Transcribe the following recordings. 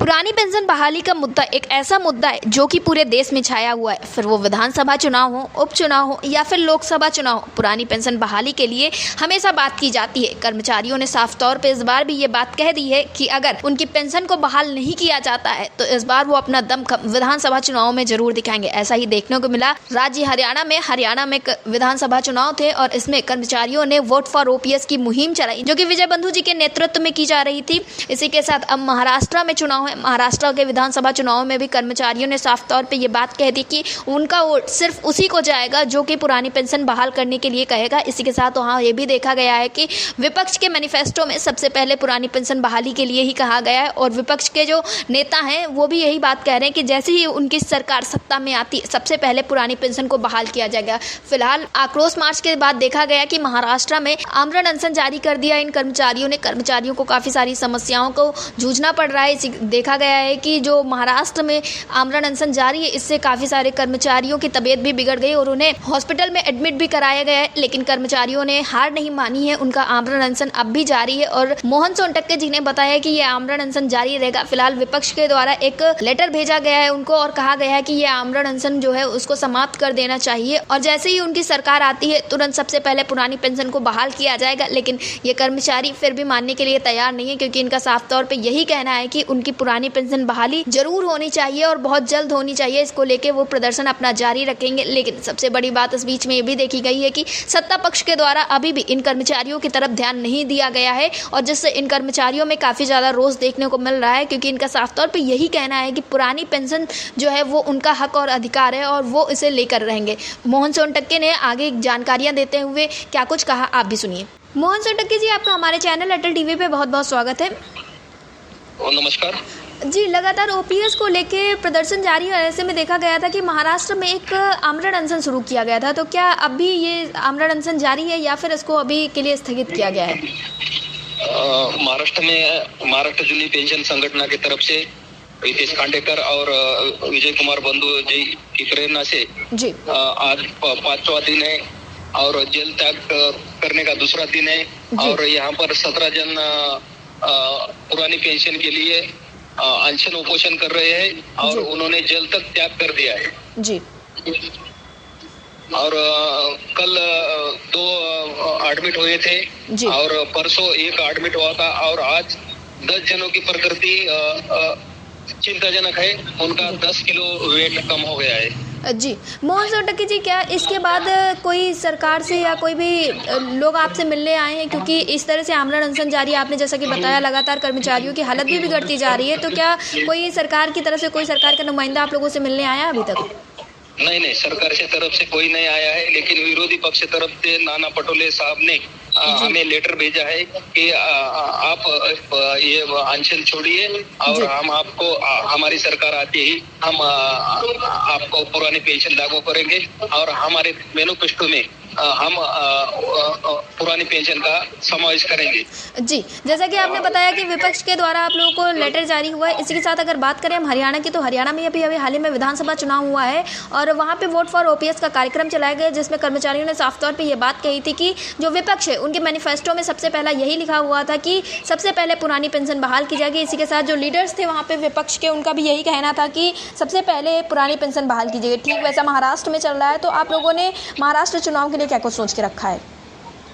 पुरानी पेंशन बहाली का मुद्दा एक ऐसा मुद्दा है जो कि पूरे देश में छाया हुआ है। फिर वो विधानसभा चुनाव हो, उपचुनाव हो या फिर लोकसभा चुनाव हो, पुरानी पेंशन बहाली के लिए हमेशा बात की जाती है। कर्मचारियों ने साफ तौर पे इस बार भी ये बात कह दी है कि अगर उनकी पेंशन को बहाल नहीं किया जाता है तो इस बार वो अपना दमखम विधानसभा चुनाव में जरूर दिखाएंगे। ऐसा ही देखने को मिला राज्य हरियाणा में विधानसभा चुनाव थे और इसमें कर्मचारियों ने वोट फॉर ओपीएस की मुहिम चलाई जो कि विजय बंधु जी के नेतृत्व में की जा रही थी। इसी के साथ अब महाराष्ट्र में चुनाव है। महाराष्ट्र के विधानसभा चुनाव में भी कर्मचारियों ने साफ तौर पे ये बात कह दी कि उनका वोट सिर्फ उसी को जाएगा जो कि पुरानी पेंशन बहाल करने के लिए कहेगा। इसी के साथ वहाँ ये भी देखा गया है कि विपक्ष के मैनिफेस्टो में सबसे पहले पुरानी पेंशन बहाली के लिए ही कहा गया है और विपक्ष के जो नेता हैं वो भी यही बात कह रहे हैं कि जैसे ही उनकी सरकार सत्ता में आती सबसे पहले पुरानी पेंशन को बहाल किया जाएगा। फिलहाल आक्रोश मार्च के बाद देखा गया कि महाराष्ट्र में आमरण अनशन जारी कर दिया इन कर्मचारियों को काफ़ी सारी समस्याओं को जूझना पड़ रहा है। देखा गया है कि जो महाराष्ट्र में आमरण अनशन जारी है इससे काफ़ी सारे कर्मचारियों की तबीयत भी बिगड़ गई और उन्हें हॉस्पिटल में एडमिट भी कराया गया है, लेकिन कर्मचारियों ने हार नहीं मानी है। उनका आमरण अनशन अब भी जारी है और मोहन सोनटक्के जी ने बताया कि यह आमरण अनशन जारी रहेगा। फिलहाल विपक्ष के द्वारा एक लेटर भेजा गया है उनको और कहा गया है कि यह आमरण अनशन जो है उसको समाप्त कर देना चाहिए और जैसे ही उनकी सरकार आती है तुरंत सबसे पहले पुरानी पेंशन को बहाल किया जाएगा। लेकिन ये कर्मचारी फिर भी मानने के लिए तैयार नहीं है क्योंकि इनका साफ तौर पे यही कहना है कि उनकी पुरानी पेंशन बहाली जरूर होनी चाहिए और बहुत जल्द होनी चाहिए। इसको लेके वो प्रदर्शन अपना जारी रखेंगे। लेकिन सबसे बड़ी बात इस बीच में ये भी देखी गई है कि सत्ता पक्ष के द्वारा अभी भी इन कर्मचारियों की तरफ ध्यान नहीं दिया गया है और जिससे इन कर्मचारियों में काफ़ी ज़्यादा रोष देखने को मिल रहा है क्योंकि इनका साफ तौर पर यही कहना है कि पुरानी पेंशन जो है वो उनका हक और अधिकार है और वो इसे लेकर रहेंगे। मोहन सोनटक्के ने आगे जानकारियाँ देते हुए क्या कुछ कहा, आप भी सुनिए। मोहन सोनटक्के जी, आपका हमारे चैनल अटल टीवी पे बहुत बहुत स्वागत है। नमस्कार जी, लगातार ओपीएस को लेके प्रदर्शन जारी है। ऐसे में देखा गया था कि महाराष्ट्र में एक आमरण अनशन शुरू किया गया था, तो क्या अभी ये आमरण अनशन जारी है या फिर इसको अभी के लिए स्थगित किया गया है? महाराष्ट्र में महाराष्ट्र जुनी पेंशन संगठना की तरफ से रितेश खांडेकर और विजय कुमार बंधु जी की प्रेरणा से जी आज 5वां दिन है और जेल त्याग करने का दूसरा दिन है और यहाँ पर 17 जन पुरानी पेंशन के लिए अनशन उपोषण कर रहे हैं और उन्होंने जेल तक त्याग कर दिया है जी। और कल 2 एडमिट हुए थे और परसों 1 एडमिट हुआ था और आज 10 जनों की प्रकृति चिंताजनक है। उनका 10 किलो वेट कम हो गया है। जी, मोहन सोनटक्के जी, क्या इसके बाद कोई सरकार से या कोई भी लोग आपसे मिलने आए हैं? क्योंकि इस तरह से आमरण अनशन जारी है, आपने जैसा कि बताया लगातार कर्मचारियों की हालत भी बिगड़ती जा रही है, तो क्या कोई सरकार की तरफ से कोई सरकार का नुमाइंदा आप लोगों से मिलने आया अभी तक? नहीं, सरकार से तरफ से कोई नहीं आया है, लेकिन विरोधी पक्ष से तरफ से नाना पटोले साहब ने हमें लेटर भेजा है कि आप ये अनशन छोड़िए और हम आपको हमारी सरकार आते ही हम आपको पुरानी पेंशन लागू करेंगे और हमारे मैनिफेस्टो में हम पुरानी पेंशन का समावेश करेंगे। जी, जैसा कि आपने बताया कि विपक्ष के द्वारा आप लोगों को लेटर जारी हुआ है। इसी के साथ अगर बात करें हम हरियाणा की, तो हरियाणा में अभी हाल ही में विधानसभा चुनाव हुआ है और वहाँ पे वोट फॉर ओपीएस का कार्यक्रम चलाया गया जिसमें कर्मचारियों ने साफ तौर पे ये बात कही थी कि जो विपक्ष है उनके मैनिफेस्टो में सबसे पहला यही लिखा हुआ था कि सबसे पहले पुरानी पेंशन बहाल की जाएगी। इसी के साथ जो लीडर्स थे वहाँ पे विपक्ष के, उनका भी यही कहना था कि सबसे पहले पुरानी पेंशन बहाल की जाएगी। ठीक वैसा महाराष्ट्र में चल रहा है, तो आप लोगों ने महाराष्ट्र चुनाव के लिए क्या कुछ सोच के रखा है?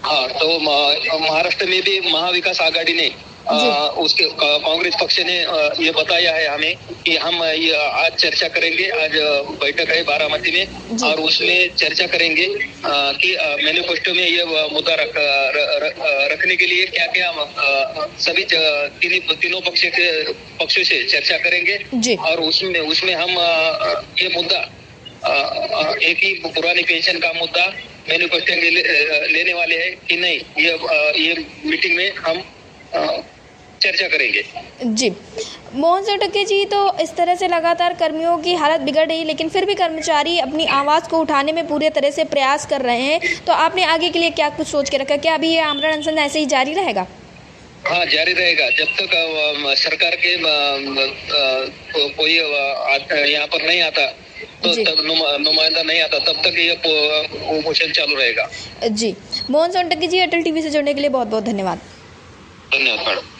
हाँ, तो महाराष्ट्र में भी महाविकास आघाड़ी ने उसके कांग्रेस पक्ष ने ये बताया है हमें कि हम ये आज चर्चा करेंगे। आज बैठक है बारामती में और उसमें चर्चा करेंगे कि मैनिफेस्टो में ये मुद्दा रखने के लिए क्या क्या सभी तीनों पक्षों से चर्चा करेंगे और उसमें हम ये मुद्दा एक ही पुरानी पेंशन का मुद्दा मैनिफेस्टो लेने वाले हैं कि नहीं, ये मीटिंग में हम चर्चा करेंगे। जी, मोहन सोनटक्के जी, तो इस तरह से लगातार कर्मियों की हालत बिगड़ रही है लेकिन फिर भी कर्मचारी अपनी आवाज़ को उठाने में पूरे तरह से प्रयास कर रहे हैं, तो आपने आगे के लिए क्या कुछ सोच के रखा? क्या अभी ये आमरण अनशन ऐसे ही जारी रहेगा? हाँ, जारी रहेगा जब तक सरकार के कोई यहाँ पर नहीं आता तो तब नुमाइंदा नहीं आता तब तक ये उपोषण चालू रहेगा। जी, मोहन सोनटक्के जी, अटल टीवी से जुड़ने के लिए बहुत बहुत धन्यवाद। धन्यवाद मैडम।